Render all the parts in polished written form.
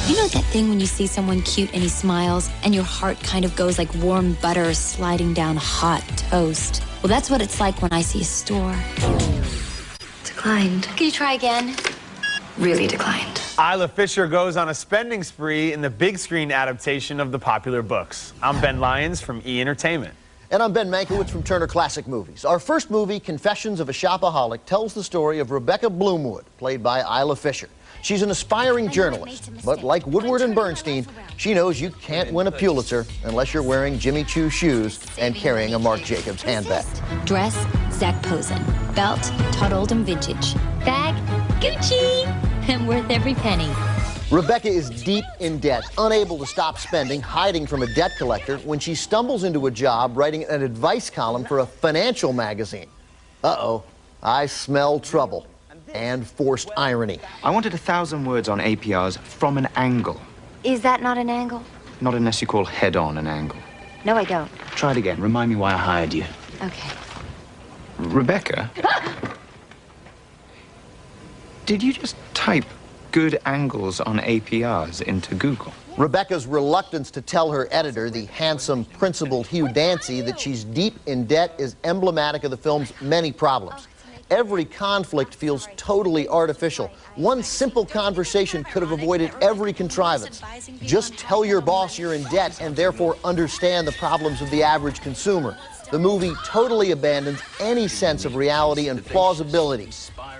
You know that thing when you see someone cute and he smiles and your heart kind of goes like warm butter sliding down hot toast? Well, that's what it's like when I see a store. Declined. Can you try again? Really declined. Isla Fisher goes on a spending spree in the big screen adaptation of the popular books. I'm Ben Lyons from E! Entertainment. And I'm Ben Mankiewicz from Turner Classic Movies. Our first movie, Confessions of a Shopaholic, tells the story of Rebecca Bloomwood, played by Isla Fisher. She's an aspiring journalist, but like Woodward and Bernstein, she knows you can't win a Pulitzer unless you're wearing Jimmy Choo shoes and carrying a Marc Jacobs handbag. Dress, Zac Posen. Belt, Todd Oldham Vintage. Bag, Gucci. And worth every penny. Rebecca is deep in debt, unable to stop spending, hiding from a debt collector when she stumbles into a job writing an advice column for a financial magazine. Uh-oh, I smell trouble and forced irony. I wanted 1,000 words on APRs from an angle. Is that not an angle? Not unless you call head-on an angle. No, I don't. Try it again. Remind me why I hired you. Okay. Rebecca? Did you just type good angles on APRs into Google? Rebecca's reluctance to tell her editor, the handsome, principled Hugh Dancy, that she's deep in debt is emblematic of the film's many problems. Every conflict feels totally artificial. One simple conversation could have avoided every contrivance. Just tell your boss you're in debt and therefore understand the problems of the average consumer. The movie totally abandons any sense of reality and plausibility.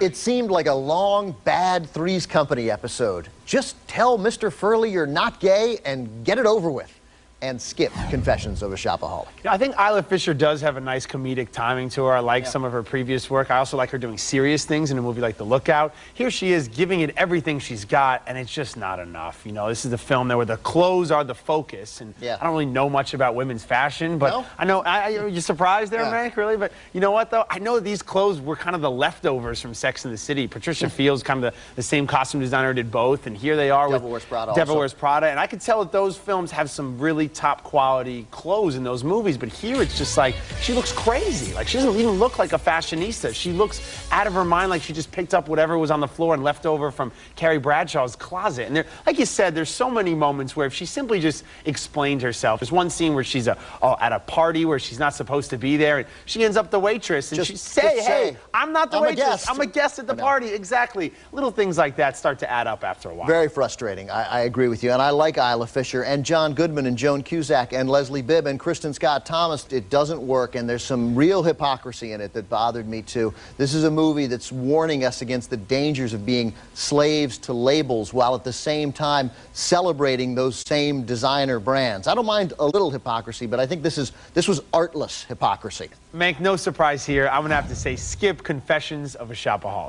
It seemed like a long, bad Three's Company episode. Just tell Mr. Furley you're not gay and get it over with. And skip Confessions of a Shopaholic. Yeah, I think Isla Fisher does have a nice comedic timing to her. I like some of her previous work. I also like her doing serious things in a movie like The Lookout. Here she is giving it everything she's got, and it's just not enough. You know, this is the film there where the clothes are the focus, and I don't really know much about women's fashion, but I know, are you surprised there, Mank, really? But you know what, though? I know these clothes were kind of the leftovers from Sex and the City. Patricia Fields, kind of the same costume designer, did both, and here they are Devil Wears Prada Devil also. Wears Prada, and I could tell that those films have some really top quality clothes in those movies, but here it's just like she looks crazy. Like she doesn't even look like a fashionista. She looks out of her mind, like she just picked up whatever was on the floor and left over from Carrie Bradshaw's closet. And there, like you said, there's so many moments where if she simply just explained herself. There's one scene where she's at a party where she's not supposed to be there, and she ends up the waitress, and she say, "Hey, I'm not the waitress. I'm a guest at the party." Exactly. Little things like that start to add up after a while. Very frustrating. I agree with you, and I like Isla Fisher and John Goodman and Joan Cusack and Leslie Bibb and Kristen Scott Thomas. It doesn't work, and there's some real hypocrisy in it that bothered me too. This is a movie that's warning us against the dangers of being slaves to labels while at the same time celebrating those same designer brands. I don't mind a little hypocrisy, but I think this was artless hypocrisy. Mank, no surprise here. I'm gonna have to say skip Confessions of a Shopaholic.